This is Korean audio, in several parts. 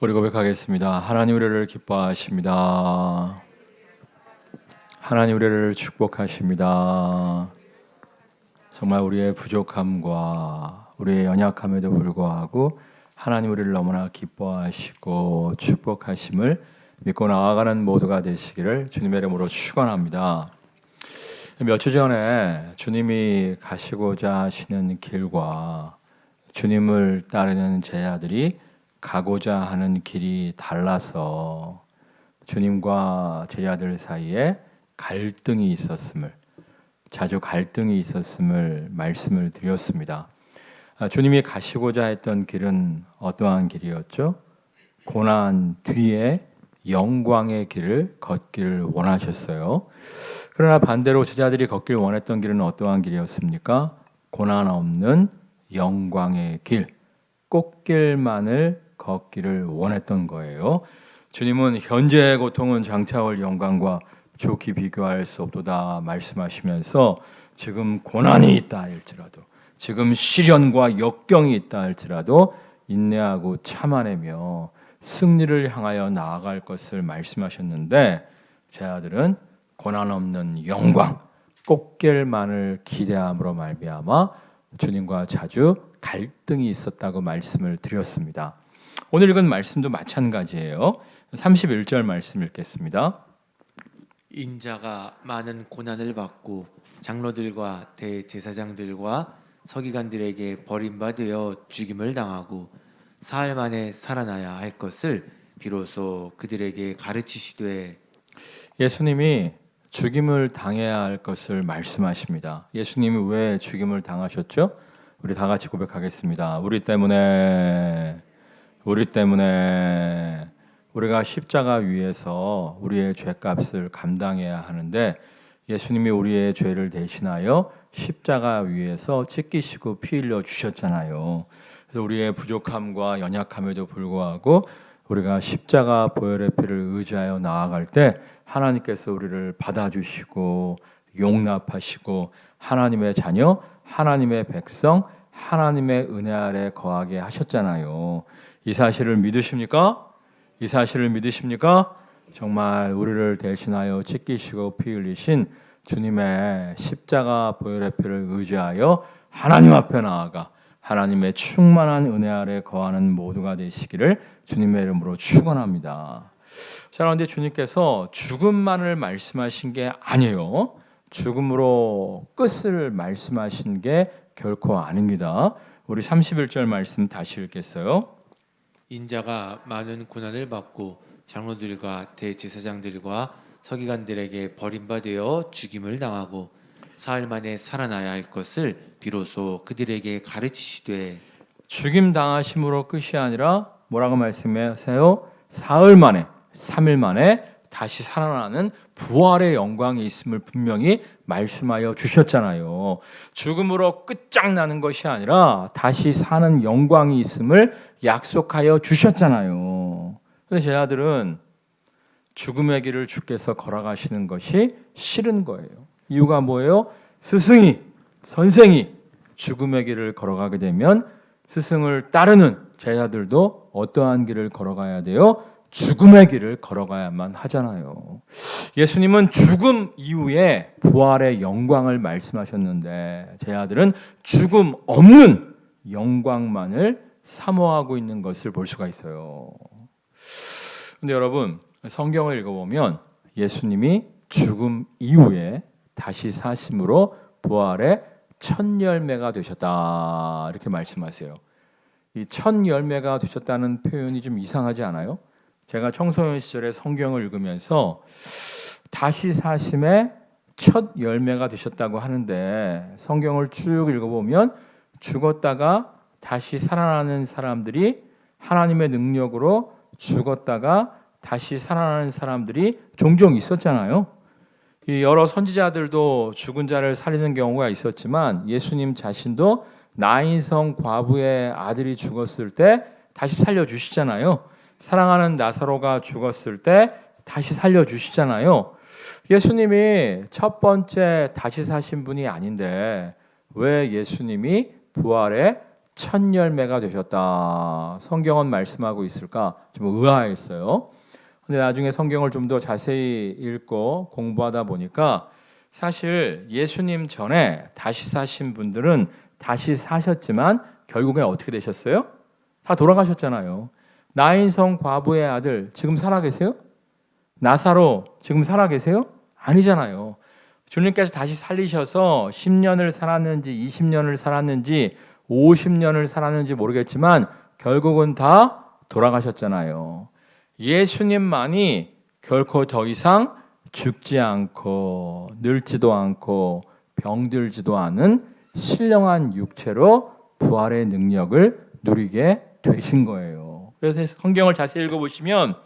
우리 고백하겠습니다. 하나님 우리를 기뻐하십니다. 하나님 우리를 축복하십니다. 정말 우리의 부족함과 우리의 연약함에도 불구하고 하나님 우리를 너무나 기뻐하시고 축복하심을 믿고 나아가는 모두가 되시기를 주님의 이름으로 축원합니다. 몇 주 전에 주님이 가시고자 하시는 길과 주님을 따르는 제자들이 가고자 하는 길이 달라서 주님과 제자들 사이에 갈등이 있었음을, 자주 갈등이 있었음을 말씀을 드렸습니다. 주님이 가시고자 했던 길은 어떠한 길이었죠? 고난 뒤에 영광의 길을 걷기를 원하셨어요. 그러나 반대로 제자들이 걷기를 원했던 길은 어떠한 길이었습니까? 고난 없는 영광의 길, 꽃길만을 걷기를 원했던 거예요. 주님은 현재의 고통은 장차올 영광과 좋게 비교할 수 없도다 말씀하시면서 지금 고난이 있다 할지라도, 지금 시련과 역경이 있다 할지라도 인내하고 참아내며 승리를 향하여 나아갈 것을 말씀하셨는데, 제 아들은 고난 없는 영광, 꽃길만을 기대함으로 말미암아 주님과 자주 갈등이 있었다고 말씀을 드렸습니다. 오늘 읽은 말씀도 마찬가지예요. 31절 말씀 읽겠습니다. 인자가 많은 고난을 받고 장로들과 대제사장들과 서기관들에게 버림받아 죽임을 당하고 사흘 만에 살아나야 할 것을 비로소 그들에게 가르치시되. 예수님이 죽임을 당해야 할 것을 말씀하십니다. 예수님이 왜 죽임을 당하셨죠? 우리 다 같이 고백하겠습니다. 우리 때문에 우리가 십자가 위에서 우리의 죄값을 감당해야 하는데, 예수님이 우리의 죄를 대신하여 십자가 위에서 찢기시고 피 흘려 주셨잖아요. 그래서 우리의 부족함과 연약함에도 불구하고 우리가 십자가 보혈의 피를 의지하여 나아갈 때 하나님께서 우리를 받아주시고 용납하시고 하나님의 자녀, 하나님의 백성, 하나님의 은혜 아래 거하게 하셨잖아요. 이 사실을 믿으십니까? 이 사실을 믿으십니까? 정말 우리를 대신하여 찢기시고 피 흘리신 주님의 십자가 보혈의 피를 의지하여 하나님 앞에 나아가 하나님의 충만한 은혜 아래 거하는 모두가 되시기를 주님의 이름으로 축원합니다. 자, 그런데 주님께서 죽음만을 말씀하신 게 아니에요. 죽음으로 끝을 말씀하신 게 결코 아닙니다. 우리 31절 말씀 다시 읽겠어요. 인자가 많은 고난을 받고 장로들과 대제사장들과 서기관들에게 버림받아 죽임을 당하고 사흘 만에 살아나야 할 것을 비로소 그들에게 가르치시되. 죽임 당하심으로 끝이 아니라 뭐라고 말씀하세요? 사흘 만에, 3일 만에 다시 살아나는 부활의 영광이 있음을 분명히 말씀하여 주셨잖아요. 죽음으로 끝장나는 것이 아니라 다시 사는 영광이 있음을 약속하여 주셨잖아요. 그래서 제 아들은 죽음의 길을 주께서 걸어가시는 것이 싫은 거예요. 이유가 뭐예요? 스승이, 선생이 죽음의 길을 걸어가게 되면 스승을 따르는 제자들도 어떠한 길을 걸어가야 돼요? 죽음의 길을 걸어가야만 하잖아요. 예수님은 죽음 이후에 부활의 영광을 말씀하셨는데, 제 아들은 죽음 없는 영광만을 사모하고 있는 것을 볼 수가 있어요. 근데 여러분, 성경을 읽어보면 예수님이 죽음 이후에 다시 사심으로 부활의 첫 열매가 되셨다 이렇게 말씀하세요. 이 첫 열매가 되셨다는 표현이 좀 이상하지 않아요? 제가 청소년 시절에 성경을 읽으면서 다시 사심의 첫 열매가 되셨다고 하는데, 성경을 쭉 읽어보면 죽었다가 다시 살아나는 사람들이, 하나님의 능력으로 죽었다가 다시 살아나는 사람들이 종종 있었잖아요. 여러 선지자들도 죽은 자를 살리는 경우가 있었지만 예수님 자신도 나인성 과부의 아들이 죽었을 때 다시 살려주시잖아요. 사랑하는 나사로가 죽었을 때 다시 살려주시잖아요. 예수님이 첫 번째 다시 사신 분이 아닌데 왜 예수님이 부활의 첫 열매가 되셨다. 성경은 말씀하고 있을까? 좀 의아했어요. 근데 나중에 성경을 좀 더 자세히 읽고 공부하다 보니까 사실 예수님 전에 다시 사신 분들은 다시 사셨지만 결국에 어떻게 되셨어요? 다 돌아가셨잖아요. 나인성 과부의 아들 지금 살아계세요? 나사로 지금 살아계세요? 아니잖아요. 주님께서 다시 살리셔서 10년을 살았는지 20년을 살았는지 50년을 살았는지 모르겠지만 결국은 다 돌아가셨잖아요. 예수님만이 결코 더 이상 죽지 않고 늙지도 않고 병들지도 않은 신령한 육체로 부활의 능력을 누리게 되신 거예요. 그래서 성경을 자세히 읽어보시면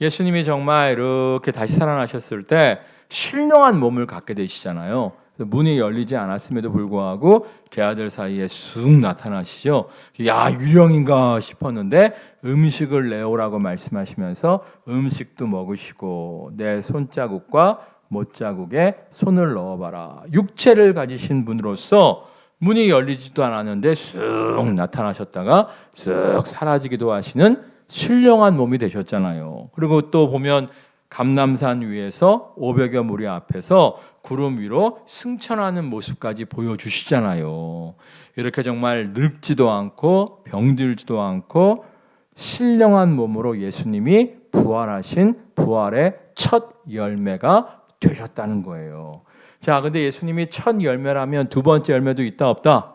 예수님이 정말 이렇게 다시 살아나셨을 때 신령한 몸을 갖게 되시잖아요. 문이 열리지 않았음에도 불구하고 제자들 사이에 쑥 나타나시죠. 야, 유령인가 싶었는데 음식을 내오라고 말씀하시면서 음식도 먹으시고 내 손자국과 못자국에 손을 넣어봐라. 육체를 가지신 분으로서 문이 열리지도 않았는데 쑥 나타나셨다가 쑥 사라지기도 하시는 신령한 몸이 되셨잖아요. 그리고 또 보면 감람산 위에서 500여 무리 앞에서 구름 위로 승천하는 모습까지 보여주시잖아요. 이렇게 정말 늙지도 않고 병들지도 않고 신령한 몸으로 예수님이 부활하신 부활의 첫 열매가 되셨다는 거예요. 자, 근데 예수님이 첫 열매라면 두 번째 열매도 있다 없다?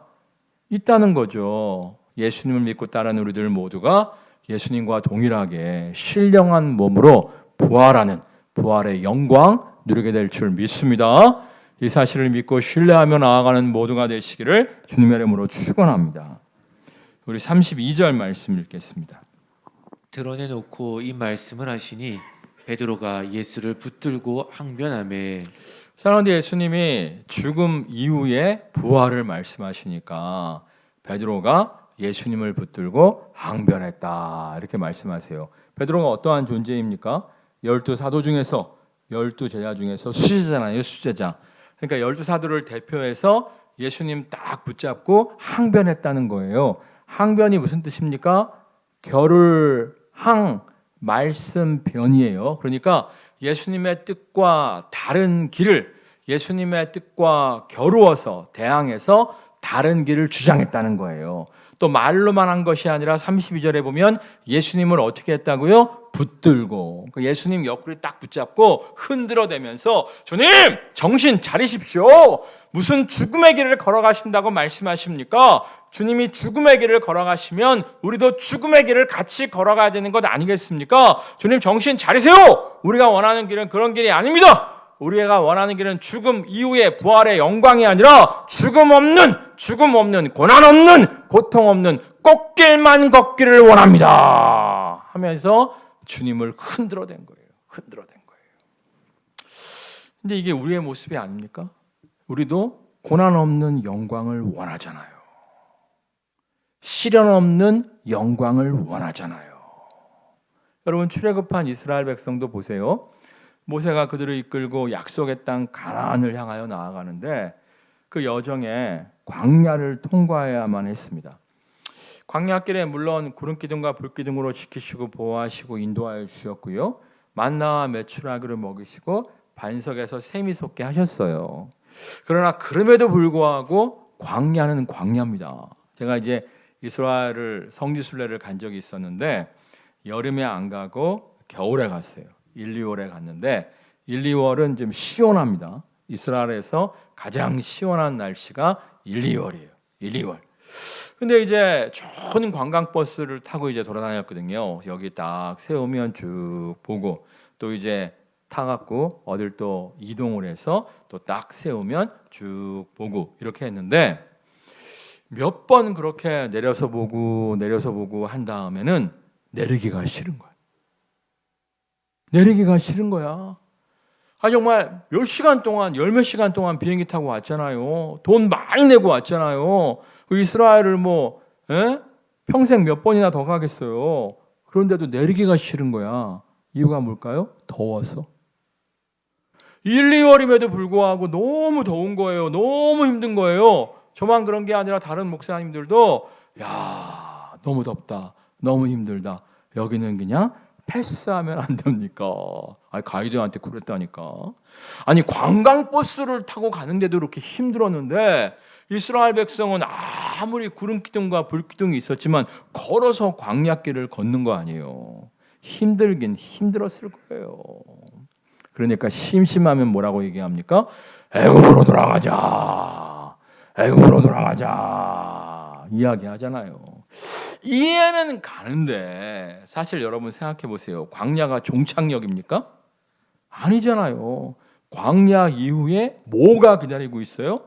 있다는 거죠. 예수님을 믿고 따르는 우리들 모두가 예수님과 동일하게 신령한 몸으로 부활하는 부활의 영광 누리게 될 줄 믿습니다. 이 사실을 믿고 신뢰하며 나아가는 모두가 되시기를 주님의 이름으로 축원합니다. 우리 32절 말씀 읽겠습니다. 드러내놓고 이 말씀을 하시니 베드로가 예수를 붙들고 항변하매. 그런데 예수님이 죽음 이후에 부활을 말씀하시니까 베드로가 예수님을 붙들고 항변했다 이렇게 말씀하세요. 베드로가 어떠한 존재입니까? 12사도 중에서 12제자 중에서 수제자잖아요. 수제자. 그러니까 12사도를 대표해서 예수님 딱 붙잡고 항변했다는 거예요. 항변이 무슨 뜻입니까? 결을 항 말씀 변이에요. 그러니까 예수님의 뜻과 다른 길을 예수님의 뜻과 겨루어서 대항해서 다른 길을 주장했다는 거예요. 또 말로만 한 것이 아니라 32절에 보면 예수님을 어떻게 했다고요? 붙들고 예수님 옆구리 딱 붙잡고 흔들어대면서 주님 정신 차리십시오. 무슨 죽음의 길을 걸어가신다고 말씀하십니까? 주님이 죽음의 길을 걸어가시면 우리도 죽음의 길을 같이 걸어가야 되는 것 아니겠습니까? 주님 정신 차리세요. 우리가 원하는 길은 그런 길이 아닙니다. 우리가 원하는 길은 죽음 이후의 부활의 영광이 아니라 죽음 없는 고난 없는 고통 없는 꽃길만 걷기를 원합니다 하면서 주님을 흔들어댄 거예요. 근데 이게 우리의 모습이 아닙니까? 우리도 고난 없는 영광을 원하잖아요. 시련 없는 영광을 원하잖아요. 여러분 출애굽한 이스라엘 백성도 보세요. 모세가 그들을 이끌고 약속의 땅 가나안을 향하여 나아가는데 그 여정에 광야를 통과해야만 했습니다. 광야길에 물론 구름기둥과 불기둥으로 지키시고 보호하시고 인도하여 주셨고요. 만나와 메추라기를 먹이시고 반석에서 샘이 솟게 하셨어요. 그러나 그럼에도 불구하고 광야는 광야입니다. 제가 이제 이스라엘을 성지순례를 간 적이 있었는데 여름에 안 가고 겨울에 갔어요. 1, 2월에 갔는데 1, 2월은 좀 시원합니다. 이스라엘에서 가장 시원한 날씨가 1, 2월이에요. 1, 2월. 근데 이제 좋은 관광버스를 타고 이제 돌아다녔거든요. 여기 딱 세우면 쭉 보고 또 이제 타갖고 어딜 또 이동을 해서 또 딱 세우면 쭉 보고 이렇게 했는데 몇 번 그렇게 내려서 보고 한 다음에는 내리기가 싫은 거야. 내리기가 싫은 거야. 정말 몇 시간 동안, 열 몇 시간 동안 비행기 타고 왔잖아요. 돈 많이 내고 왔잖아요. 이스라엘을 평생 몇 번이나 더 가겠어요. 그런데도 내리기가 싫은 거야. 이유가 뭘까요? 더워서. 1, 2월임에도 불구하고 너무 더운 거예요. 너무 힘든 거예요. 저만 그런 게 아니라 다른 목사님들도 야, 너무 덥다, 너무 힘들다. 여기는 그냥 패스하면 안 됩니까? 아니, 가이드한테 그랬다니까. 아니, 관광버스를 타고 가는데도 이렇게 힘들었는데 이스라엘 백성은 아무리 구름 기둥과 불 기둥이 있었지만 걸어서 광야길을 걷는 거 아니에요. 힘들긴 힘들었을 거예요. 그러니까 심심하면 뭐라고 얘기합니까? 애굽으로 돌아가자. 애굽으로 돌아가자. 이야기하잖아요. 이해는 가는데 사실 여러분 생각해 보세요. 광야가 종착역입니까? 아니잖아요. 광야 이후에 뭐가 기다리고 있어요?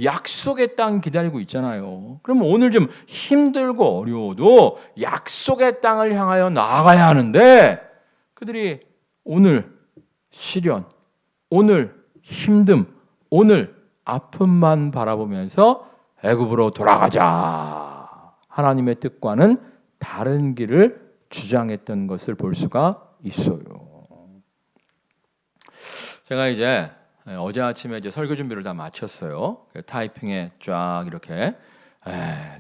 약속의 땅 기다리고 있잖아요. 그러면 오늘 좀 힘들고 어려워도 약속의 땅을 향하여 나아가야 하는데 그들이 오늘 시련, 오늘 힘듦, 오늘 아픔만 바라보면서 애굽으로 돌아가자. 하나님의 뜻과는 다른 길을 주장했던 것을 볼 수가 있어요. 제가 이제 어제 아침에 이제 설교 준비를 다 마쳤어요. 타이핑에 쫙 이렇게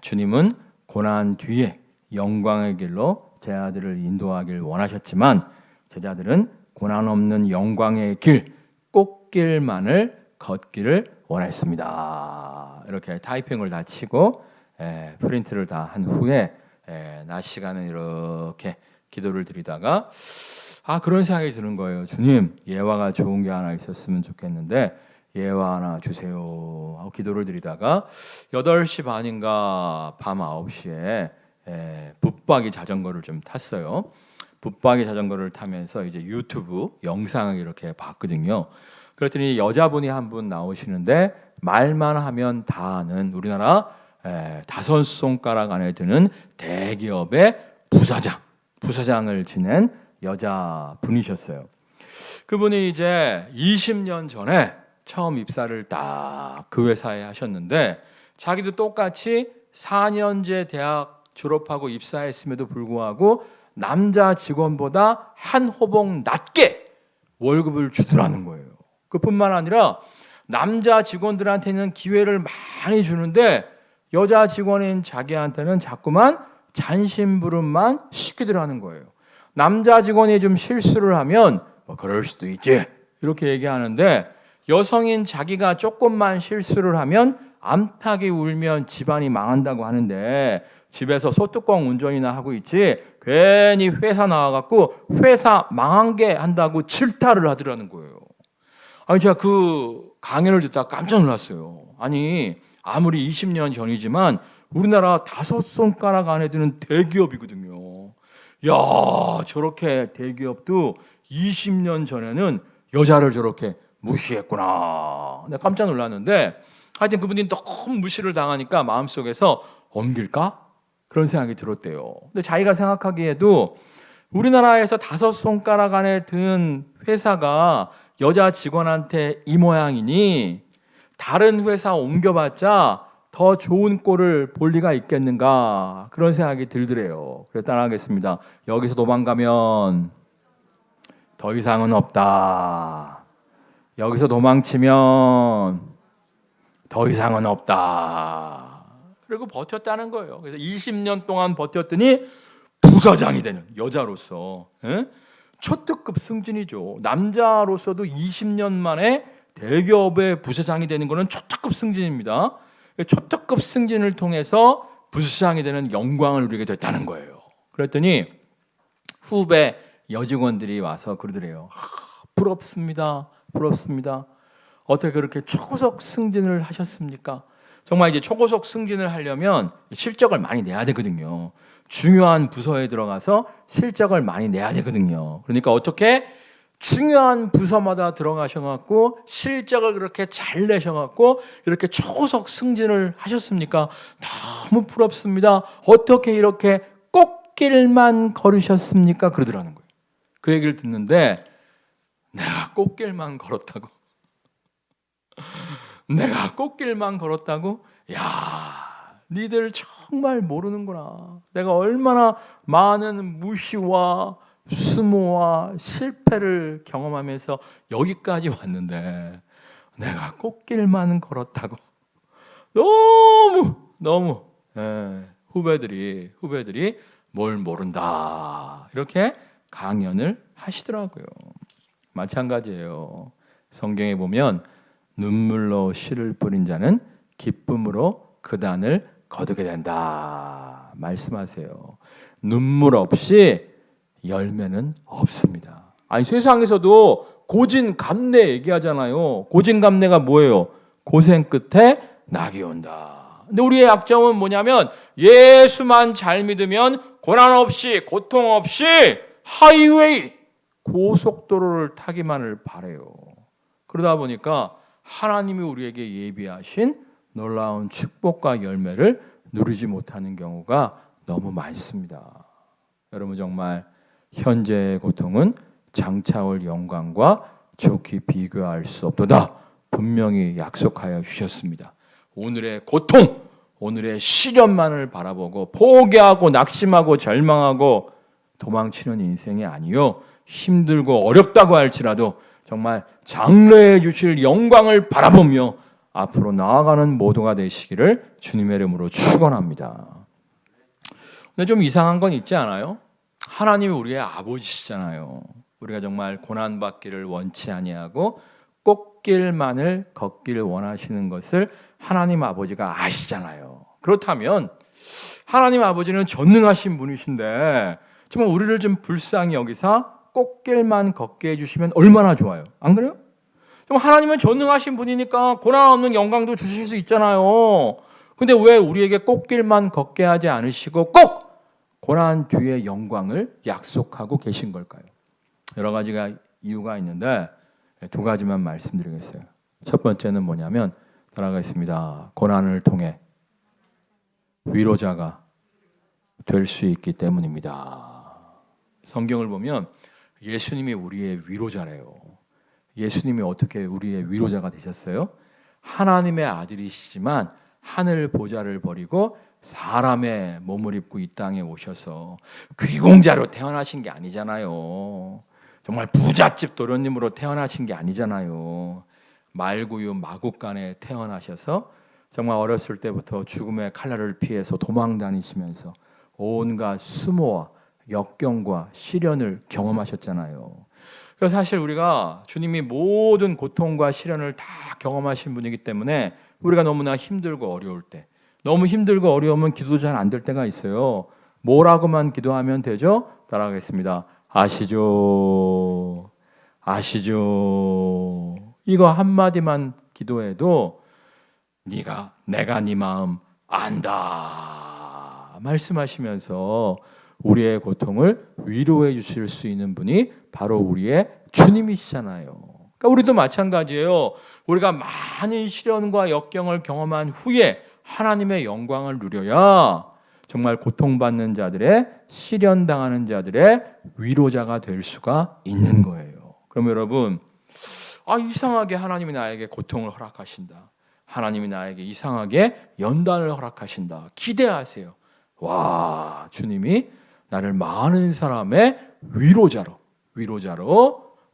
주님은 고난 뒤에 영광의 길로 제 아들을 인도하길 원하셨지만 제자들은 고난 없는 영광의 길, 꽃길만을 걷기를 원했습니다. 이렇게 타이핑을 다 치고 프린트를 다 한 후에 낮 시간에 이렇게 기도를 드리다가 그런 생각이 드는 거예요. 주님, 예화가 좋은 게 하나 있었으면 좋겠는데 예화 하나 주세요 하고 기도를 드리다가 8시 반인가 밤 9시에 붙박이 자전거를 좀 탔어요. 붙박이 자전거를 타면서 이제 유튜브 영상을 이렇게 봤거든요. 그랬더니 여자분이 한 분 나오시는데 말만 하면 다 아는 우리나라 5손가락 안에 드는 대기업의 부사장을 지낸 여자 분이셨어요. 그분이 이제 20년 전에 처음 입사를 딱 그 회사에 하셨는데 자기도 똑같이 4년제 대학 졸업하고 입사했음에도 불구하고 남자 직원보다 한 호봉 낮게 월급을 주더라는 거예요. 그뿐만 아니라 남자 직원들한테는 기회를 많이 주는데 여자 직원인 자기한테는 자꾸만 잔심부름만 시키더라는 거예요. 남자 직원이 좀 실수를 하면 뭐 그럴 수도 있지 이렇게 얘기하는데 여성인 자기가 조금만 실수를 하면 암탉이 울면 집안이 망한다고 하는데 집에서 소뚜껑 운전이나 하고 있지 괜히 회사 나와갖고 회사 망한 게 한다고 질타를 하더라는 거예요. 아니 제가 그 강연을 듣다가 깜짝 놀랐어요. 아니 아무리 20년 전이지만 우리나라 5손가락 안에 드는 대기업이거든요. 야, 저렇게 대기업도 20년 전에는 여자를 저렇게 무시했구나. 내가 깜짝 놀랐는데 하여튼 그분이 너무 무시를 당하니까 마음속에서 옮길까? 그런 생각이 들었대요. 근데 자기가 생각하기에도 우리나라에서 5손가락 안에 든 회사가 여자 직원한테 이 모양이니 다른 회사 옮겨봤자 더 좋은 꼴을 볼 리가 있겠는가 그런 생각이 들더래요. 그래서 따라하겠습니다. 여기서 도망가면 더 이상은 없다. 여기서 도망치면 더 이상은 없다. 그리고 버텼다는 거예요. 그래서 20년 동안 버텼더니 부사장이 되는 여자로서 초특급 승진이죠. 남자로서도 20년 만에 대기업의 부사장이 되는 것은 초특급 승진입니다. 초특급 승진을 통해서 부사장이 되는 영광을 누리게 됐다는 거예요. 그랬더니 후배 여직원들이 와서 그러더래요. 부럽습니다. 부럽습니다. 어떻게 그렇게 초고속 승진을 하셨습니까? 정말 이제 초고속 승진을 하려면 실적을 많이 내야 되거든요. 중요한 부서에 들어가서 실적을 많이 내야 되거든요. 그러니까 어떻게 중요한 부서마다 들어가셔갖고 실적을 그렇게 잘 내셔갖고 이렇게 초고속 승진을 하셨습니까? 너무 부럽습니다. 어떻게 이렇게 꽃길만 걸으셨습니까? 그러더라는 거예요. 그 얘기를 듣는데 내가 꽃길만 걸었다고? 내가 꽃길만 걸었다고? 야, 니들 정말 모르는구나. 내가 얼마나 많은 무시와 수모와 실패를 경험하면서 여기까지 왔는데 내가 꽃길만 걸었다고? 너무 후배들이 뭘 모른다 이렇게 강연을 하시더라고요. 마찬가지예요. 성경에 보면 눈물로 씨를 뿌린 자는 기쁨으로 그 단을 거두게 된다 말씀하세요. 눈물 없이 열매는 없습니다. 아니 세상에서도 고진감래 얘기하잖아요. 고진감래가 뭐예요? 고생 끝에 낙이 온다. 근데 우리의 약점은 뭐냐면 예수만 잘 믿으면 고난 없이 고통 없이 하이웨이 고속도로를 타기만을 바래요. 그러다 보니까 하나님이 우리에게 예비하신 놀라운 축복과 열매를 누리지 못하는 경우가 너무 많습니다. 여러분 정말 현재의 고통은 장차올 영광과 좋게 비교할 수 없도다 분명히 약속하여 주셨습니다. 오늘의 고통, 오늘의 시련만을 바라보고 포기하고 낙심하고 절망하고 도망치는 인생이 아니요 힘들고 어렵다고 할지라도 정말 장래해 주실 영광을 바라보며 앞으로 나아가는 모두가 되시기를 주님의 이름으로 축원합니다. 근데 좀 이상한 건 있지 않아요? 하나님이 우리의 아버지시잖아요. 우리가 정말 고난받기를 원치 아니하고 꽃길만을 걷기를 원하시는 것을 하나님 아버지가 아시잖아요. 그렇다면 하나님 아버지는 전능하신 분이신데 정말 우리를 좀 불쌍히 여기사 꽃길만 걷게 해주시면 얼마나 좋아요. 안 그래요? 하나님은 전능하신 분이니까 고난 없는 영광도 주실 수 있잖아요. 근데 왜 우리에게 꽃길만 걷게 하지 않으시고 꼭 고난 뒤의 영광을 약속하고 계신 걸까요? 여러 가지가 이유가 있는데 두 가지만 말씀드리겠어요. 첫 번째는 뭐냐면 따라가겠습니다. 고난을 통해 위로자가 될 수 있기 때문입니다. 성경을 보면 예수님이 우리의 위로자래요. 예수님이 어떻게 우리의 위로자가 되셨어요? 하나님의 아들이시지만 하늘 보좌를 버리고 사람의 몸을 입고 이 땅에 오셔서 귀공자로 태어나신 게 아니잖아요. 정말 부잣집 도련님으로 태어나신 게 아니잖아요. 말구유 마국간에 태어나셔서 정말 어렸을 때부터 죽음의 칼날을 피해서 도망 다니시면서 온갖 수모와 역경과 시련을 경험하셨잖아요. 그래서 사실 우리가 주님이 모든 고통과 시련을 다 경험하신 분이기 때문에 우리가 너무나 힘들고 어려울 때, 너무 힘들고 어려우면 기도도 잘 안 될 때가 있어요. 뭐라고만 기도하면 되죠? 따라가겠습니다. 아시죠? 아시죠? 이거 한마디만 기도해도 내가 네 마음 안다 말씀하시면서 우리의 고통을 위로해 주실 수 있는 분이 바로 우리의 주님이시잖아요. 그러니까 우리도 마찬가지예요. 우리가 많은 시련과 역경을 경험한 후에 하나님의 영광을 누려야 정말 고통받는 자들의 시련당하는 자들의 위로자가 될 수가 있는 거예요. 그럼 여러분 이상하게 하나님이 나에게 고통을 허락하신다. 하나님이 나에게 이상하게 연단을 허락하신다. 기대하세요. 와, 주님이 나를 많은 사람의 위로자로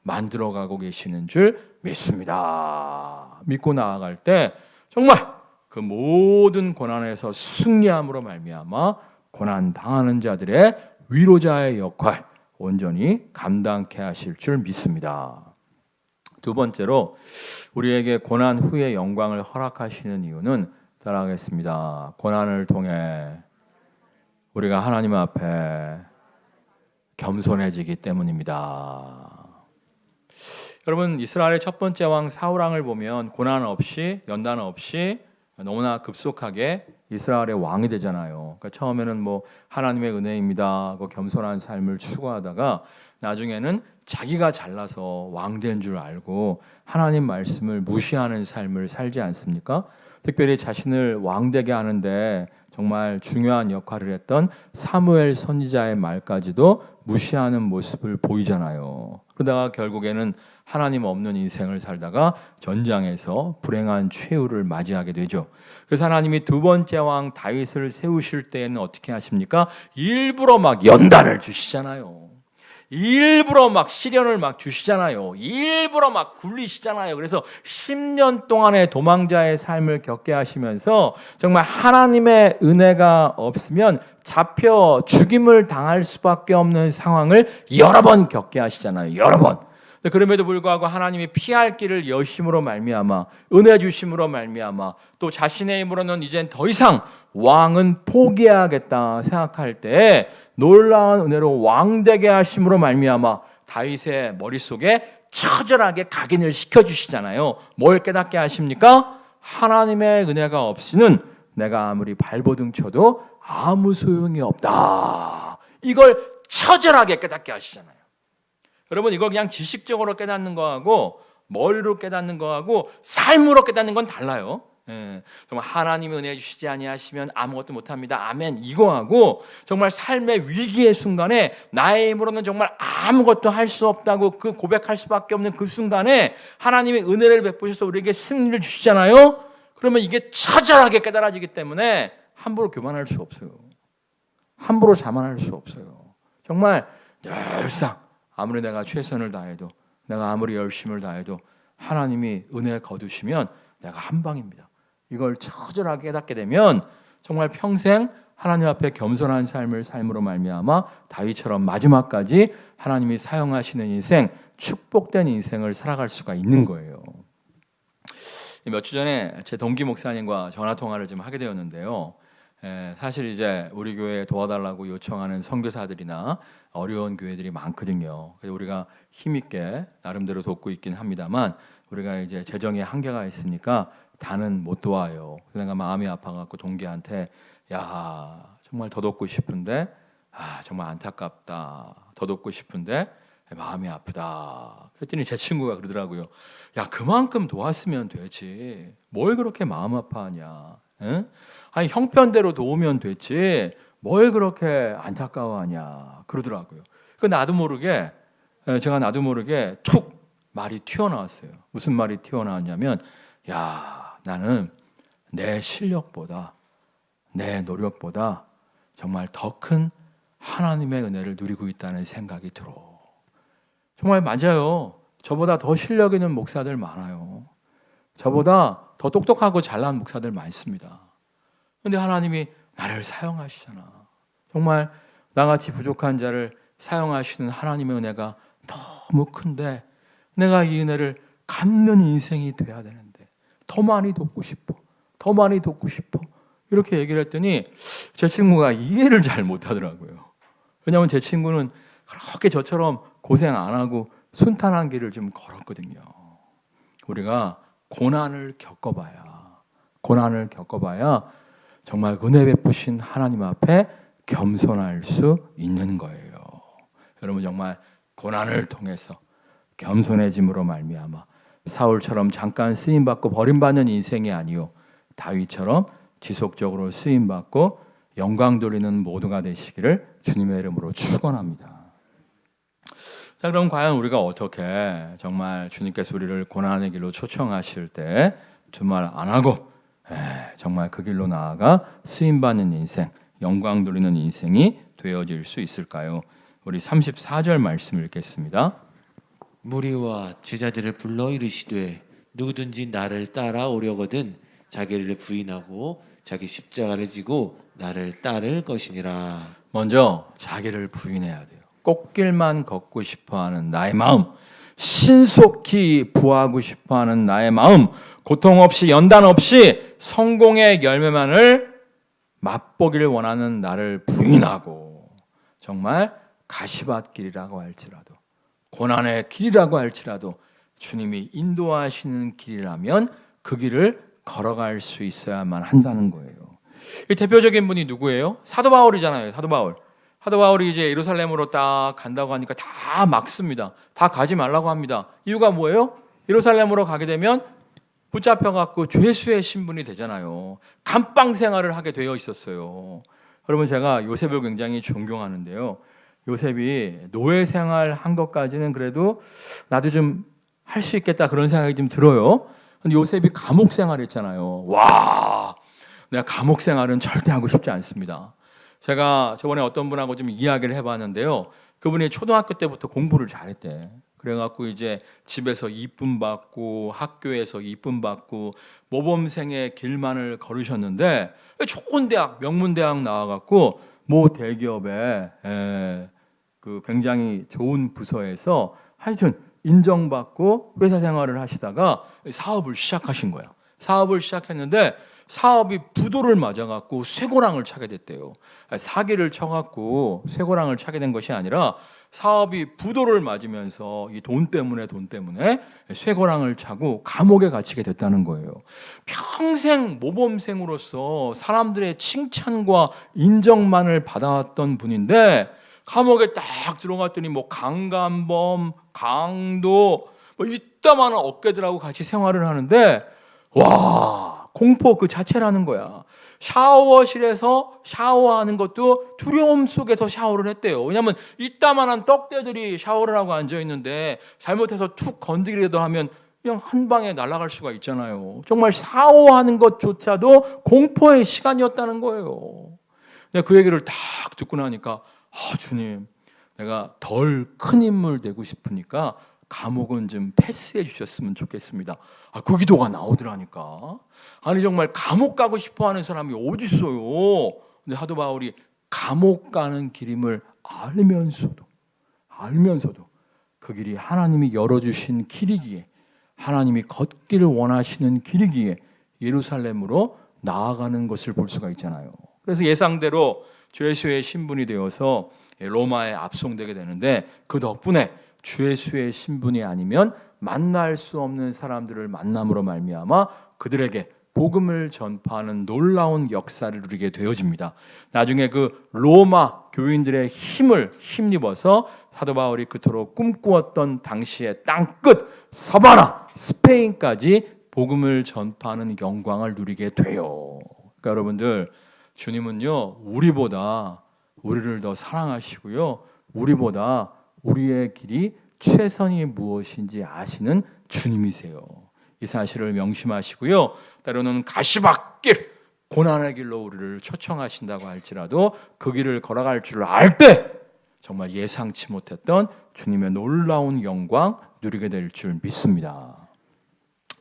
만들어가고 계시는 줄 믿습니다. 믿고 나아갈 때 정말 그 모든 고난에서 승리함으로 말미암아 고난 당하는 자들의 위로자의 역할 온전히 감당케 하실 줄 믿습니다. 두 번째로 우리에게 고난 후의 영광을 허락하시는 이유는 따라하겠습니다. 고난을 통해 우리가 하나님 앞에 겸손해지기 때문입니다. 여러분 이스라엘의 첫 번째 왕 사울왕을 보면 고난 없이 연단 없이 너무나 급속하게 이스라엘의 왕이 되잖아요. 그러니까 처음에는 하나님의 은혜입니다 하고 겸손한 삶을 추구하다가 나중에는 자기가 잘나서 왕된 줄 알고 하나님 말씀을 무시하는 삶을 살지 않습니까? 특별히 자신을 왕되게 하는데 정말 중요한 역할을 했던 사무엘 선지자의 말까지도 무시하는 모습을 보이잖아요. 그러다가 결국에는 하나님 없는 인생을 살다가 전장에서 불행한 최후를 맞이하게 되죠. 그래서 하나님이 두 번째 왕 다윗을 세우실 때에는 어떻게 하십니까? 일부러 막 연단을 주시잖아요. 일부러 막 시련을 막 주시잖아요. 일부러 막 굴리시잖아요. 그래서 10년 동안의 도망자의 삶을 겪게 하시면서 정말 하나님의 은혜가 없으면 잡혀 죽임을 당할 수밖에 없는 상황을 여러 번 겪게 하시잖아요. 여러 번. 그럼에도 불구하고 하나님이 피할 길을 여심으로 말미암아 은혜 주심으로 말미암아 또 자신의 힘으로는 이젠 더 이상 왕은 포기해야겠다 생각할 때 놀라운 은혜로 왕되게 하심으로 말미암아 다윗의 머릿속에 처절하게 각인을 시켜주시잖아요. 뭘 깨닫게 하십니까? 하나님의 은혜가 없이는 내가 아무리 발버둥 쳐도 아무 소용이 없다. 이걸 처절하게 깨닫게 하시잖아요. 여러분 이거 그냥 지식적으로 깨닫는 거하고 머리로 깨닫는 거하고 삶으로 깨닫는 건 달라요. 정말 하나님이 은혜 주시지 아니하시면 아무것도 못합니다. 아멘. 이거하고 정말 삶의 위기의 순간에 나의 힘으로는 정말 아무것도 할 수 없다고 그 고백할 수밖에 없는 그 순간에 하나님이 은혜를 베푸셔서 우리에게 승리를 주시잖아요. 그러면 이게 처절하게 깨달아지기 때문에 함부로 교만할 수 없어요. 함부로 자만할 수 없어요. 정말 늘상 아무리 내가 최선을 다해도 내가 아무리 열심을 다해도 하나님이 은혜 거두시면 내가 한 방입니다. 이걸 처절하게 깨닫게 되면 정말 평생 하나님 앞에 겸손한 삶을 삶으로 말미암아 다윗처럼 마지막까지 하나님이 사용하시는 인생, 축복된 인생을 살아갈 수가 있는 거예요. 몇 주 전에 제 동기 목사님과 전화 통화를 좀 하게 되었는데요. 사실 이제 우리 교회에 도와달라고 요청하는 선교사들이나 어려운 교회들이 많거든요. 그래서 우리가 힘있게 나름대로 돕고 있긴 합니다만 우리가 이제 재정에 한계가 있으니까 다는 못 도와요. 그래서 내가 마음이 아파갖고 동기한테 야 정말 더 돕고 싶은데 정말 안타깝다. 더 돕고 싶은데 마음이 아프다. 그랬더니 제 친구가 그러더라고요. 야 그만큼 도왔으면 되지. 뭘 그렇게 마음 아파하냐. 응? 아니 형편대로 도우면 됐지. 뭘 그렇게 안타까워하냐. 그러더라고요. 그 나도 모르게 툭 말이 튀어나왔어요. 무슨 말이 튀어나왔냐면 야 나는 내 실력보다 내 노력보다 정말 더 큰 하나님의 은혜를 누리고 있다는 생각이 들어. 정말 맞아요. 저보다 더 실력 있는 목사들 많아요. 저보다 더 똑똑하고 잘난 목사들 많습니다. 그런데 하나님이 나를 사용하시잖아. 정말 나같이 부족한 자를 사용하시는 하나님의 은혜가 너무 큰데 내가 이 은혜를 갚는 인생이 돼야 되는데 더 많이 돕고 싶어. 더 많이 돕고 싶어. 이렇게 얘기를 했더니 제 친구가 이해를 잘 못하더라고요. 왜냐하면 제 친구는 그렇게 저처럼 고생 안 하고 순탄한 길을 좀 걸었거든요. 우리가 고난을 겪어봐야 정말 은혜 베푸신 하나님 앞에 겸손할 수 있는 거예요. 여러분 정말 고난을 통해서 겸손해짐으로 말미암아 사울처럼 잠깐 쓰임받고 버림받는 인생이 아니요 다윗처럼 지속적으로 쓰임받고 영광 돌리는 모두가 되시기를 주님의 이름으로 축원합니다. 자 그럼 과연 우리가 어떻게 정말 주님께서 우리를 고난의 길로 초청하실 때 두말 안 하고 정말 그 길로 나아가 쓰임받는 인생, 영광 돌리는 인생이 되어질 수 있을까요? 우리 34절 말씀을 읽겠습니다. 무리와 제자들을 불러 이르시되 누구든지 나를 따라오려거든 자기를 부인하고 자기 십자가를 지고 나를 따를 것이니라. 먼저 자기를 부인해야 돼요. 꽃길만 걷고 싶어하는 나의 마음, 신속히 부하고 싶어하는 나의 마음, 고통 없이 연단 없이 성공의 열매만을 맛보기를 원하는 나를 부인하고 정말 가시밭길이라고 할지라도 고난의 길이라고 할지라도 주님이 인도하시는 길이라면 그 길을 걸어갈 수 있어야만 한다는 거예요. 이 대표적인 분이 누구예요? 사도 바울이잖아요. 사도 바울이 이제 예루살렘으로 딱 간다고 하니까 다 막습니다. 다 가지 말라고 합니다. 이유가 뭐예요? 예루살렘으로 가게 되면 붙잡혀갖고 죄수의 신분이 되잖아요. 감방 생활을 하게 되어 있었어요. 여러분 제가 요셉을 굉장히 존경하는데요. 요셉이 노예 생활 한 것까지는 그래도 나도 좀 할 수 있겠다 그런 생각이 좀 들어요. 근데 요셉이 감옥 생활했잖아요. 와, 내가 감옥 생활은 절대 하고 싶지 않습니다. 제가 저번에 어떤 분하고 좀 이야기를 해봤는데요. 그분이 초등학교 때부터 공부를 잘했대. 그래갖고 이제 집에서 이쁨 받고 학교에서 이쁨 받고 모범생의 길만을 걸으셨는데 좋은 대학, 명문대학 나와갖고 모 대기업에 그 굉장히 좋은 부서에서 하여튼 인정받고 회사 생활을 하시다가 사업을 시작하신 거야. 사업을 시작했는데 사업이 부도를 맞아갖고 쇠고랑을 차게 됐대요. 사기를 쳐갖고 쇠고랑을 차게 된 것이 아니라 사업이 부도를 맞으면서 이 돈 때문에 쇠고랑을 차고 감옥에 갇히게 됐다는 거예요. 평생 모범생으로서 사람들의 칭찬과 인정만을 받아왔던 분인데 감옥에 딱 들어갔더니 뭐 강간범, 강도 뭐 이따만한 어깨들하고 같이 생활을 하는데 와, 공포 그 자체라는 거야. 샤워실에서 샤워하는 것도 두려움 속에서 샤워를 했대요. 왜냐하면 이따만한 떡대들이 샤워를 하고 앉아 있는데 잘못해서 툭 건드리기라도 하면 그냥 한 방에 날아갈 수가 있잖아요. 정말 샤워하는 것조차도 공포의 시간이었다는 거예요. 내가 그 얘기를 딱 듣고 나니까 주님, 내가 덜 큰 인물 되고 싶으니까 감옥은 좀 패스해 주셨으면 좋겠습니다. 그 기도가 나오더라니까. 아니 정말 감옥 가고 싶어하는 사람이 어디 있어요? 근데 사도 바울이 감옥 가는 길임을 알면서도 그 길이 하나님이 열어주신 길이기에, 하나님이 걷기를 원하시는 길이기에 예루살렘으로 나아가는 것을 볼 수가 있잖아요. 그래서 예상대로 주 예수의 신분이 되어서 로마에 압송되게 되는데 그 덕분에 주 예수의 신분이 아니면 만날 수 없는 사람들을 만남으로 말미암아 그들에게 복음을 전파하는 놀라운 역사를 누리게 되어집니다. 나중에 그 로마 교인들의 힘을 힘입어서 사도 바울이 그토록 꿈꾸었던 당시의 땅끝 서바나 스페인까지 복음을 전파하는 영광을 누리게 돼요. 그러니까 여러분들, 주님은요 우리보다 우리를 더 사랑하시고요, 우리보다 우리의 길이 최선이 무엇인지 아시는 주님이세요. 이 사실을 명심하시고요, 때로는 가시밭길, 고난의 길로 우리를 초청하신다고 할지라도 그 길을 걸어갈 줄 알 때 정말 예상치 못했던 주님의 놀라운 영광 누리게 될 줄 믿습니다.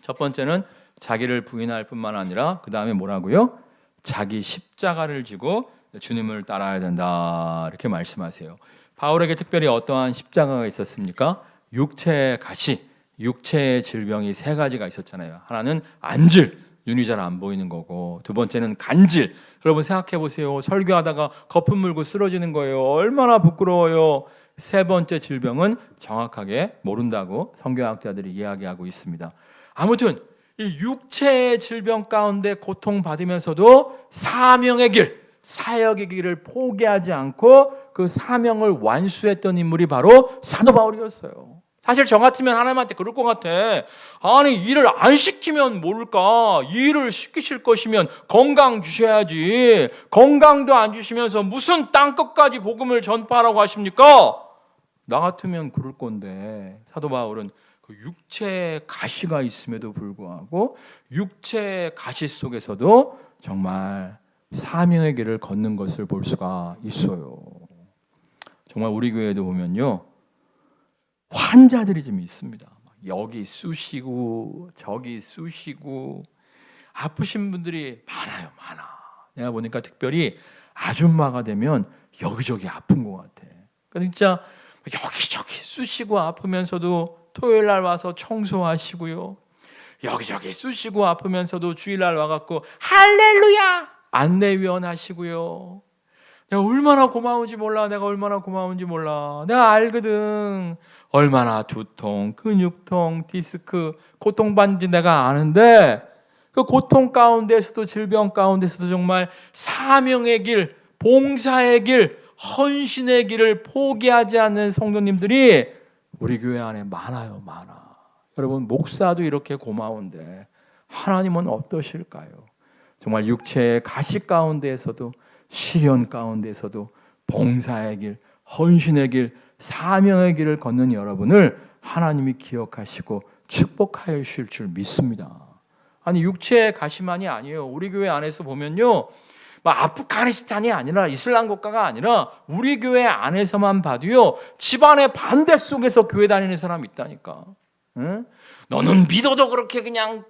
첫 번째는 자기를 부인할 뿐만 아니라 그 다음에 뭐라고요? 자기 십자가를 지고 주님을 따라야 된다, 이렇게 말씀하세요. 바울에게 특별히 어떠한 십자가가 있었습니까? 육체의 가시, 육체의 질병이 세 가지가 있었잖아요. 하나는 안질, 눈이 잘 안 보이는 거고, 두 번째는 간질. 여러분 생각해 보세요. 설교하다가 거품 물고 쓰러지는 거예요. 얼마나 부끄러워요. 세 번째 질병은 정확하게 모른다고 성경학자들이 이야기하고 있습니다. 아무튼 이 육체의 질병 가운데 고통받으면서도 사명의 길, 사역의 길을 포기하지 않고 그 사명을 완수했던 인물이 바로 사도 바울이었어요. 사실 저 같으면 하나님한테 그럴 것 같아. 아니 일을 안 시키면 모를까? 이 일을 시키실 것이면 건강 주셔야지. 건강도 안 주시면서 무슨 땅끝까지 복음을 전파하라고 하십니까? 나 같으면 그럴 건데, 사도 바울은 그 육체의 가시가 있음에도 불구하고 육체의 가시 속에서도 정말 사명의 길을 걷는 것을 볼 수가 있어요. 정말 우리 교회에도 보면요, 환자들이 좀 있습니다. 여기 쑤시고 저기 쑤시고 아프신 분들이 많아요. 내가 보니까 특별히 아줌마가 되면 여기저기 아픈 것 같아. 그러니까 진짜 여기저기 쑤시고 아프면서도 토요일 날 와서 청소하시고요, 여기저기 쑤시고 아프면서도 주일날 와갖고 할렐루야 안내위원 하시고요. 내가 얼마나 고마운지 몰라. 내가 알거든. 얼마나 두통, 근육통, 디스크 고통받는지 내가 아는데, 그 고통 가운데서도 질병 가운데서도 정말 사명의 길, 봉사의 길, 헌신의 길을 포기하지 않는 성도님들이 우리 교회 안에 많아요. 여러분, 목사도 이렇게 고마운데 하나님은 어떠실까요? 정말 육체의 가시 가운데에서도, 시련 가운데서도 봉사의 길, 헌신의 길, 사명의 길을 걷는 여러분을 하나님이 기억하시고 축복하실 줄 믿습니다. 아니 육체의 가시만이 아니에요. 우리 교회 안에서 보면요, 막 아프가니스탄이 아니라 이슬람 국가가 아니라 우리 교회 안에서만 봐도요, 집안의 반대 속에서 교회 다니는 사람이 있다니까. 응? 너는 믿어도 그렇게 그냥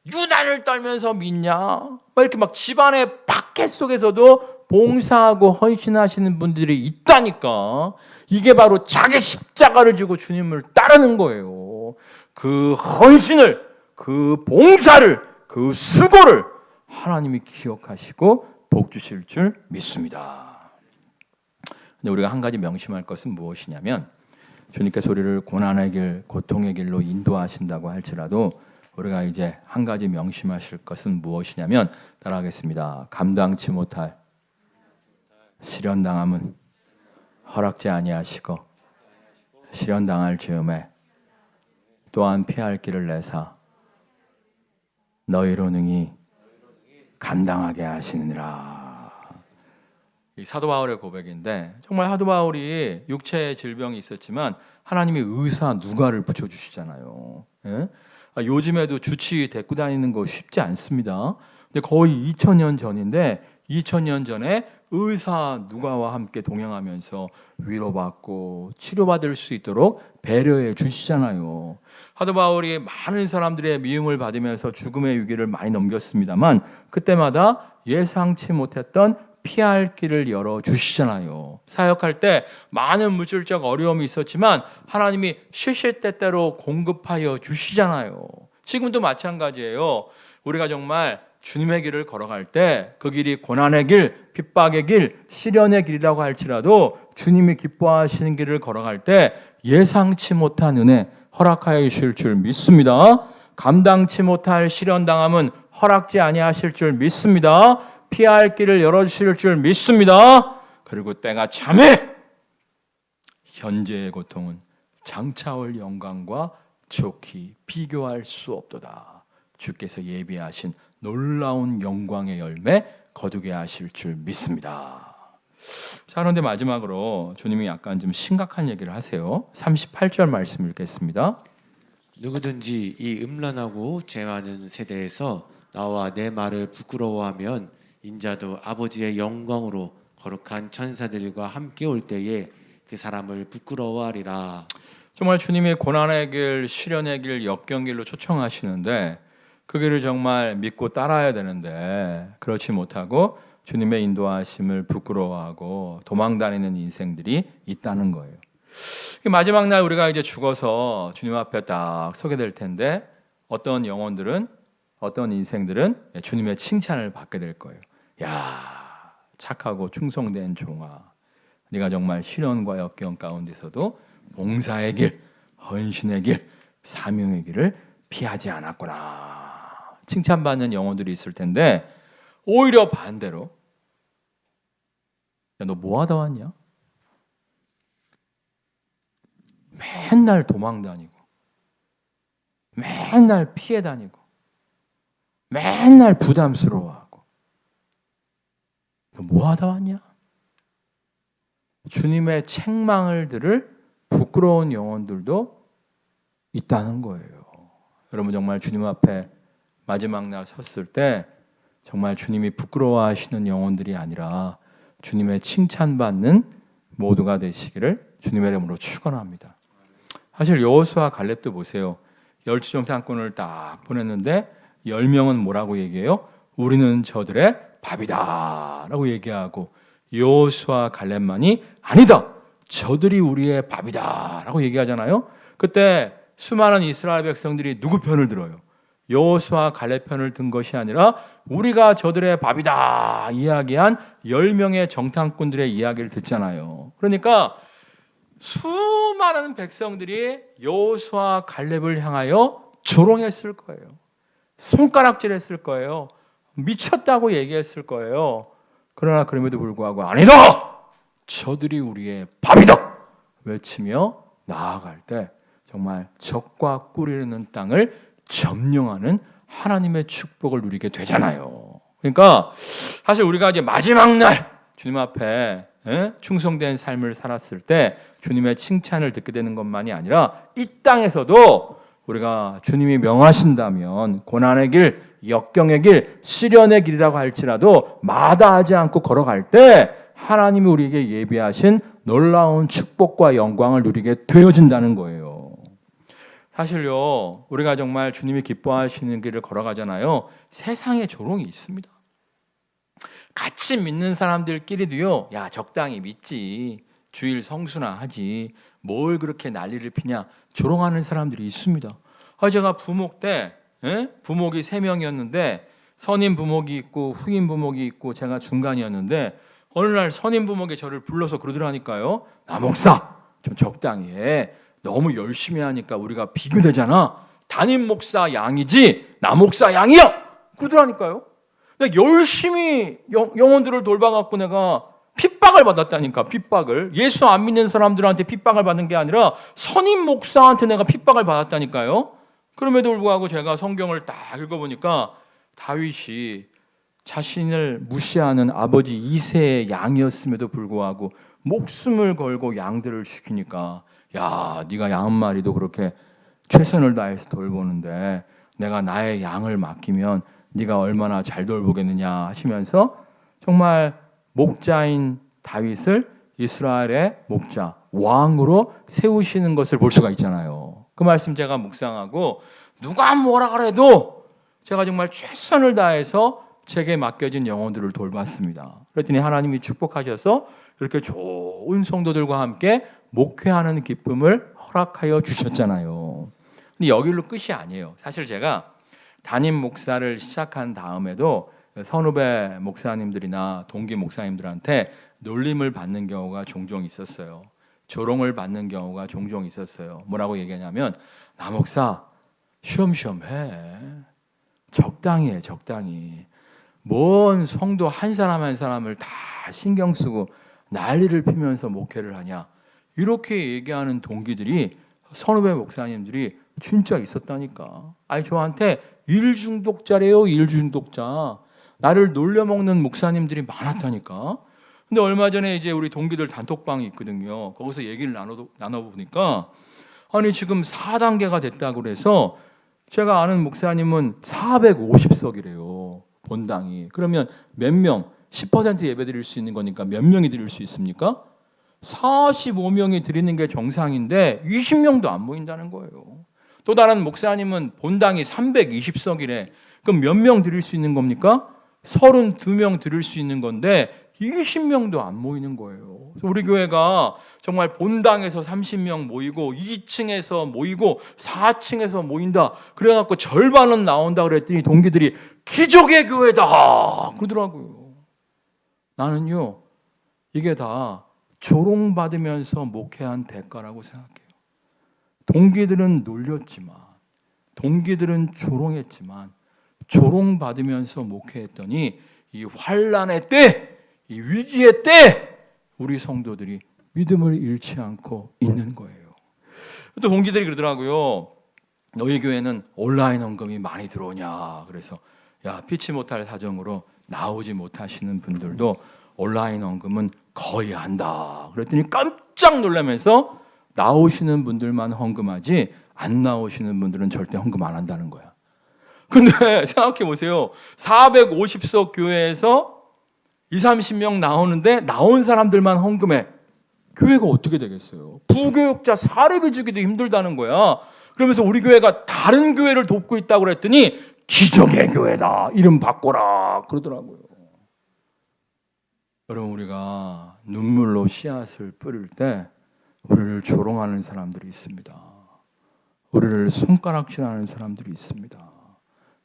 유난을 떨면서 믿냐? 막 이렇게 막 집안의 박해 속에서도 봉사하고 헌신하시는 분들이 있다니까. 이게 바로 자기 십자가를 지고 주님을 따르는 거예요. 그 헌신을, 그 봉사를, 그 수고를 하나님이 기억하시고 복 주실 줄 믿습니다. 근데 우리가 한 가지 명심할 것은 무엇이냐면, 주님께서 우리를 고난의 길, 고통의 길로 인도하신다고 할지라도 우리가 이제 한 가지 명심하실 것은 무엇이냐면, 따라하겠습니다. 감당치 못할 시련당함은 허락지 아니하시고 시련당할 즈음에 또한 피할 길을 내사 너희로 능히 감당하게 하시느니라. 이 사도 바울의 고백인데, 정말 사도 바울이 육체의 질병이 있었지만 하나님이 의사 누가를 붙여주시잖아요. 예? 요즘에도 주치의 데리고 다니는 거 쉽지 않습니다. 근데 거의 2000년 전인데 2000년 전에 의사 누가와 함께 동행하면서 위로받고 치료받을 수 있도록 배려해 주시잖아요. 사도 바울이 많은 사람들의 미움을 받으면서 죽음의 위기를 많이 넘겼습니다만 그때마다 예상치 못했던 피할 길을 열어주시잖아요. 사역할 때 많은 물질적 어려움이 있었지만 하나님이 시시때때로 공급하여 주시잖아요. 지금도 마찬가지예요. 우리가 정말 주님의 길을 걸어갈 때 그 길이 고난의 길, 핍박의 길, 시련의 길이라고 할지라도 주님이 기뻐하시는 길을 걸어갈 때 예상치 못한 은혜 허락하여 주실 줄 믿습니다. 감당치 못할 시련당함은 허락지 아니하실 줄 믿습니다. 피할 길을 열어주실 줄 믿습니다. 그리고 때가 참에 현재의 고통은 장차올 영광과 좋게 비교할 수 없도다. 주께서 예비하신 놀라운 영광의 열매 거두게 하실 줄 믿습니다. 자, 그런데 마지막으로 주님이 약간 좀 심각한 얘기를 하세요. 38절 말씀 읽겠습니다. 누구든지 이 음란하고 죄 많은 세대에서 나와 내 말을 부끄러워하면 인자도 아버지의 영광으로 거룩한 천사들과 함께 올 때에 그 사람을 부끄러워하리라. 정말 주님이 고난의 길, 시련의 길, 역경 길로 초청하시는데 그 길을 정말 믿고 따라야 되는데 그렇지 못하고 주님의 인도하심을 부끄러워하고 도망다니는 인생들이 있다는 거예요. 마지막 날 우리가 이제 죽어서 주님 앞에 딱 서게 될 텐데 어떤 영혼들은, 어떤 인생들은 주님의 칭찬을 받게 될 거예요. 야, 착하고 충성된 종아, 네가 정말 시련과 역경 가운데서도 봉사의 길, 헌신의 길, 사명의 길을 피하지 않았구나. 칭찬받는 영혼들이 있을 텐데 오히려 반대로, 야, 너 뭐 하다 왔냐? 맨날 도망 다니고 맨날 피해 다니고 맨날 부담스러워하고 너 뭐 하다 왔냐? 주님의 책망을 들을 부끄러운 영혼들도 있다는 거예요. 여러분 정말 주님 앞에 마지막 날 섰을 때 정말 주님이 부끄러워하시는 영혼들이 아니라 주님의 칭찬받는 모두가 되시기를 주님의 이름으로 축원합니다. 사실 여호수아 갈렙도 보세요. 열두정탐꾼을 딱 보냈는데 10명은 뭐라고 얘기해요? 우리는 저들의 밥이다 라고 얘기하고 여호수아 갈렙만이 아니다, 저들이 우리의 밥이다 라고 얘기하잖아요. 그때 수많은 이스라엘 백성들이 누구 편을 들어요? 여호수아 갈렙 편을 든 것이 아니라 우리가 저들의 밥이다 이야기한 10명의 정탐꾼들의 이야기를 듣잖아요. 그러니까 수많은 백성들이 여호수아 갈렙을 향하여 조롱했을 거예요. 손가락질했을 거예요. 미쳤다고 얘기했을 거예요. 그러나 그럼에도 불구하고 아니다, 저들이 우리의 밥이다 외치며 나아갈 때 정말 적과 꿀이르는 땅을 점령하는 하나님의 축복을 누리게 되잖아요. 그러니까 사실 우리가 이제 마지막 날 주님 앞에 충성된 삶을 살았을 때 주님의 칭찬을 듣게 되는 것만이 아니라 이 땅에서도 우리가 주님이 명하신다면 고난의 길, 역경의 길, 시련의 길이라고 할지라도 마다하지 않고 걸어갈 때 하나님이 우리에게 예비하신 놀라운 축복과 영광을 누리게 되어진다는 거예요. 사실요, 우리가 정말 주님이 기뻐하시는 길을 걸어가잖아요. 세상에 조롱이 있습니다. 같이 믿는 사람들끼리도요, 야, 적당히 믿지, 주일 성수나 하지, 뭘 그렇게 난리를 피냐, 조롱하는 사람들이 있습니다. 제가 부목 때 부목이 3명이었는데 선임 부목이 있고 후임 부목이 있고 제가 중간이었는데 어느 날 선임 부목이 저를 불러서 그러더라니까요. 나 목사 좀 적당히 해. 너무 열심히 하니까 우리가 비교되잖아. 담임 목사 양이지 나 목사 양이야. 그러더라니까요. 내가 열심히 영혼들을 돌봐갖고 내가 핍박을 받았다니까. 핍박을. 예수 안 믿는 사람들한테 핍박을 받은 게 아니라 선임 목사한테 내가 핍박을 받았다니까요. 그럼에도 불구하고 제가 성경을 딱 읽어보니까 다윗이 자신을 무시하는 아버지 이새의 양이었음에도 불구하고 목숨을 걸고 양들을 지키니까, 야, 네가 양 한 마리도 그렇게 최선을 다해서 돌보는데 내가 나의 양을 맡기면 네가 얼마나 잘 돌보겠느냐 하시면서 정말 목자인 다윗을 이스라엘의 목자, 왕으로 세우시는 것을 볼 수가 있잖아요. 그 말씀 제가 묵상하고 누가 뭐라 그래도 제가 정말 최선을 다해서 제게 맡겨진 영혼들을 돌봤습니다. 그랬더니 하나님이 축복하셔서 이렇게 좋은 성도들과 함께 목회하는 기쁨을 허락하여 주셨잖아요. 근데 여기로 끝이 아니에요. 사실 제가 담임 목사를 시작한 다음에도 선후배 목사님들이나 동기 목사님들한테 놀림을 받는 경우가 종종 있었어요. 조롱을 받는 경우가 종종 있었어요. 뭐라고 얘기하냐면, 나 목사 쉬엄쉬엄 해. 적당히 해, 적당히. 뭔 성도 한 사람 한 사람을 다 신경 쓰고 난리를 피면서 목회를 하냐. 이렇게 얘기하는 동기들이, 선후배 목사님들이 진짜 있었다니까. 아니, 저한테 일중독자래요, 일중독자. 나를 놀려먹는 목사님들이 많았다니까. 근데 얼마 전에 이제 우리 동기들 단톡방이 있거든요. 거기서 얘기를 나눠보니까 아니 지금 4단계가 됐다고 그래서, 제가 아는 목사님은 450석이래요. 본당이. 그러면 몇 명? 10% 예배 드릴 수 있는 거니까 몇 명이 드릴 수 있습니까? 45명이 드리는 게 정상인데 20명도 안 모인다는 거예요. 또 다른 목사님은 본당이 320석이래. 그럼 몇 명 드릴 수 있는 겁니까? 32명 드릴 수 있는 건데 20명도 안 모이는 거예요. 우리 교회가 정말 본당에서 30명 모이고 2층에서 모이고 4층에서 모인다. 그래갖고 절반은 나온다 그랬더니 동기들이 기적의 교회다 그러더라고요. 나는요, 이게 다 조롱받으면서 목회한 대가라고 생각해요. 동기들은 놀렸지만, 동기들은 조롱했지만, 조롱받으면서 목회했더니 이 환난의 때, 이 위기의 때 우리 성도들이 믿음을 잃지 않고 있는 거예요. 또 동기들이 그러더라고요. 너희 교회는 온라인 헌금이 많이 들어오냐. 그래서 야, 피치 못할 사정으로 나오지 못하시는 분들도 온라인 헌금은 거의 한다. 그랬더니 깜짝 놀라면서 나오시는 분들만 헌금하지 안 나오시는 분들은 절대 헌금 안 한다는 거야. 근데 생각해 보세요. 450석 교회에서 20, 30명 나오는데 나온 사람들만 헌금해. 교회가 어떻게 되겠어요? 부교육자 사례비 주기도 힘들다는 거야. 그러면서 우리 교회가 다른 교회를 돕고 있다고 그랬더니 기적의 교회다. 이름 바꿔라. 그러더라고요. 여러분, 우리가 눈물로 씨앗을 뿌릴 때 우리를 조롱하는 사람들이 있습니다. 우리를 손가락질하는 사람들이 있습니다.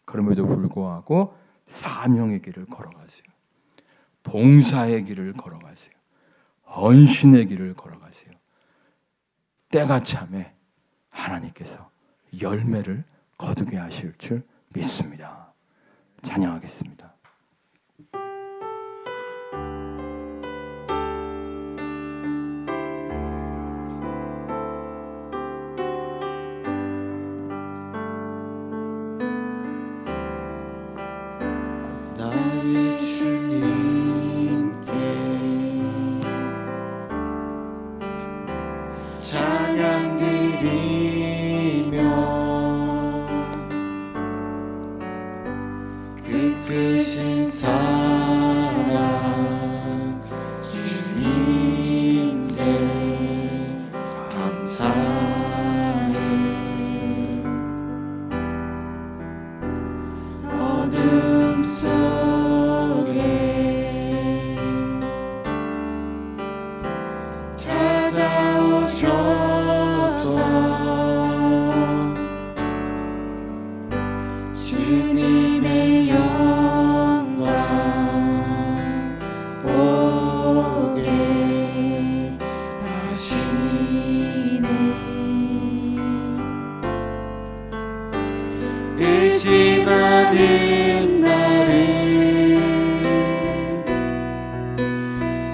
그럼에도 불구하고 사명의 길을 걸어가세요. 봉사의 길을 걸어가세요. 헌신의 길을 걸어가세요. 때가 참에 하나님께서 열매를 거두게 하실 줄 믿습니다. 찬양하겠습니다. 나의 주님께 찬양 드리며, '주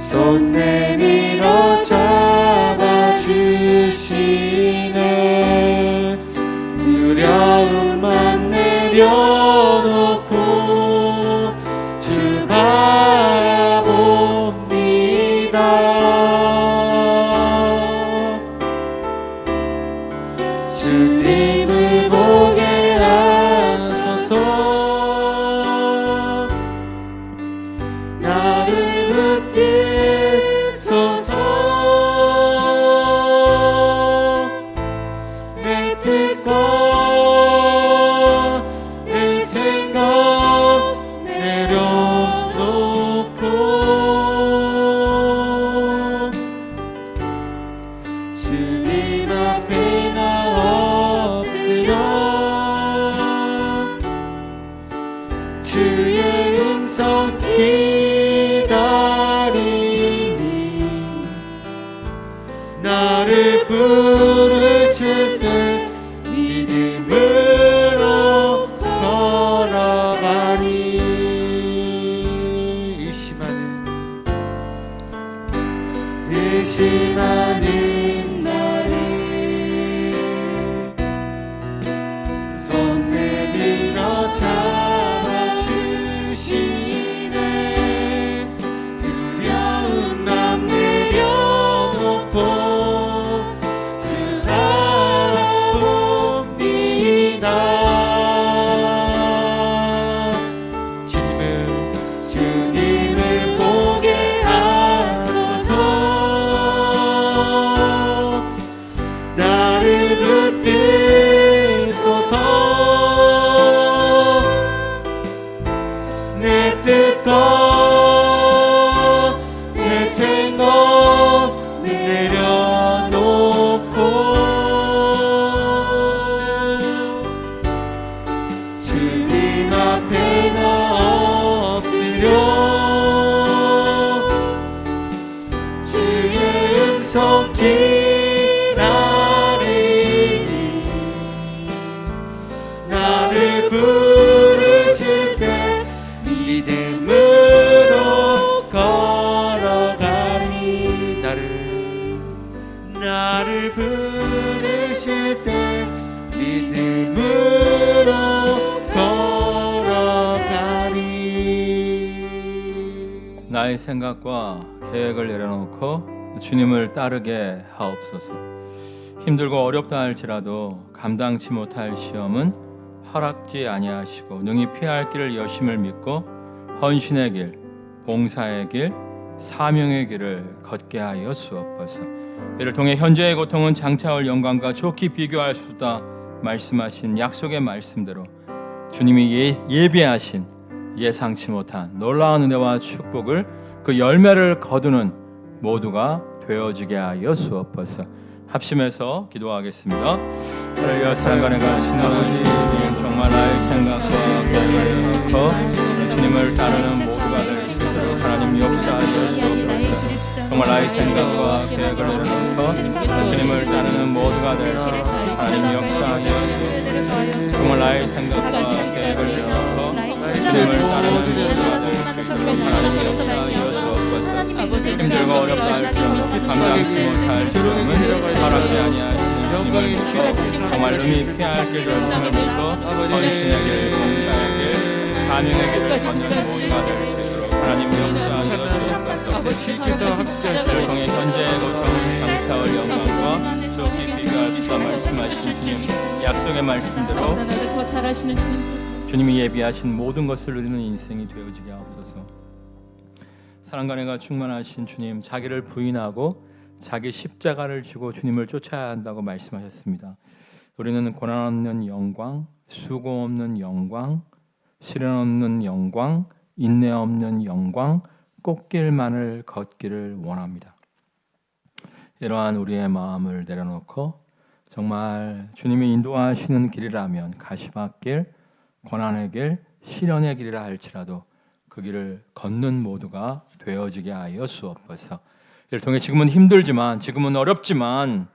손 내밀어 잡아주시네. 두려움만 내려놓고 주 바라봅니다. 주님을 보게 하소서. 나를 붙게 소서. 내 뜻과 내 생각 내려놓고 주님 앞에 나 엎드려 주의 음성 기다리니 나를 부르실 때 믿음으로 걸어가니. 의심하는 나를 손 내밀어 잡아주시네. 두려움만 내려놓고 주 바라봅니다. 주님을 보게 하소서. 나를 붙드소서. 내 뜻과 내 생각 내려놓고 주님 앞에 나 엎드려 주의 음성 기다리니 나를 부르실 때 믿음으로 걸어가리. 나를 부르실 때 믿음으로 걸어가리. 나의 생각과 계획을 내려놓고 주님을 따르게 하옵소서. 힘들고 어렵다 할지라도 감당치 못할 시험은 허락지 아니하시고 능히 피할 길을 여심을 믿고 헌신의 길, 봉사의 길, 사명의 길을 걷게 하여 주옵소서. 이를 통해 현재의 고통은 장차올 영광과 좋게 비교할 수 없다 말씀하신 약속의 말씀대로 주님이 예비하신 예상치 못한 놀라운 은혜와 축복을 그 열매를 거두는 모두가 되어지게 하여 주옵소서. 합심해서 기도하겠습니다. 할렐루야. 사랑하는 가신 아버지, 정말 나의 생각과 계획을 놓고 주님을 따르는 모두가 될 수 있도록 하나님 역사하여 주옵소서. 정말 나의 생각과 계획을 내려놓고 주님을 따르는 모두가 될 수 있도록 하나님 역사하여 주옵소서. 정말 나의 생각과 계획을 내려놓고 주님을 따르는 모두가 될 수 있도록 하나님 역사하여 주옵소서. 힘들고 어렵다 할지라도 감당치 못할 시험은 허락지 아니하시는 주님을 정말 능히 피할 길을 믿고 헌신의 길, 봉사의 길, 사명의 길을 걷는 모두가 될 수 있도록 하나님 역사하여 주옵소서. 이를 통해 현재의 고통, 장차올 영광과 좋게 비교할 수 말씀하신 주님 약속의 말씀대로 주님이 예비하신 모든 것을 누리는 인생이 되어지게 하옵소서. 사랑과 은혜가 충만하신 주님, 자기를 부인하고 자기 십자가를 지고 주님을 쫓아야 한다고 말씀하셨습니다. 우리는 고난 없는 영광, 수고 없는 영광, 시련 없는 영광, 인내 없는 영광, 꽃길만을 걷기를 원합니다. 이러한 우리의 마음을 내려놓고 정말 주님이 인도하시는 길이라면 가시밭길, 고난의 길, 시련의 길이라 할지라도 그 길을 걷는 모두가 되어지게 하여 주옵소서. 이를 통해 지금은 힘들지만, 지금은 어렵지만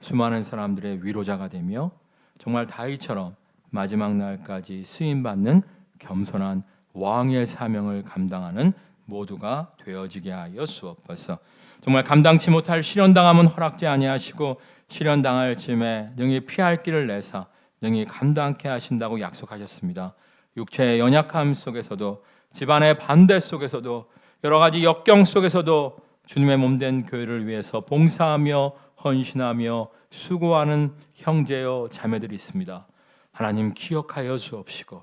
수많은 사람들의 위로자가 되며 정말 다윗처럼 마지막 날까지 쓰임받는 겸손한 왕의 사명을 감당하는 모두가 되어지게 하여 주옵소서. 정말 감당치 못할 시련당함은 허락지 아니하시고 시련당할 즈음에 능히 피할 길을 내사 능히 감당케 하신다고 약속하셨습니다. 육체의 연약함 속에서도 집안의 반대 속에서도 여러 가지 역경 속에서도 주님의 몸된 교회를 위해서 봉사하며 헌신하며 수고하는 형제여 자매들이 있습니다. 하나님 기억하여 주옵시고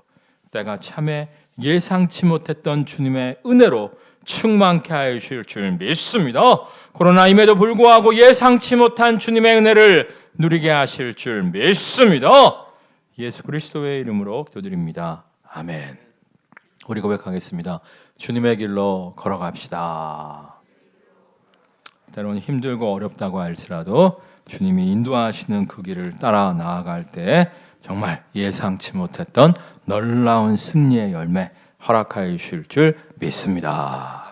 때가 참에 예상치 못했던 주님의 은혜로 충만케 하여 주실 줄 믿습니다. 코로나임에도 불구하고 예상치 못한 주님의 은혜를 누리게 하실 줄 믿습니다. 예수 그리스도의 이름으로 기도드립니다. 아멘. 우리 고백하겠습니다. 주님의 길로 걸어갑시다. 때로는 힘들고 어렵다고 할지라도 주님이 인도하시는 그 길을 따라 나아갈 때 정말 예상치 못했던 놀라운 승리의 열매 허락하여 주실 줄 믿습니다.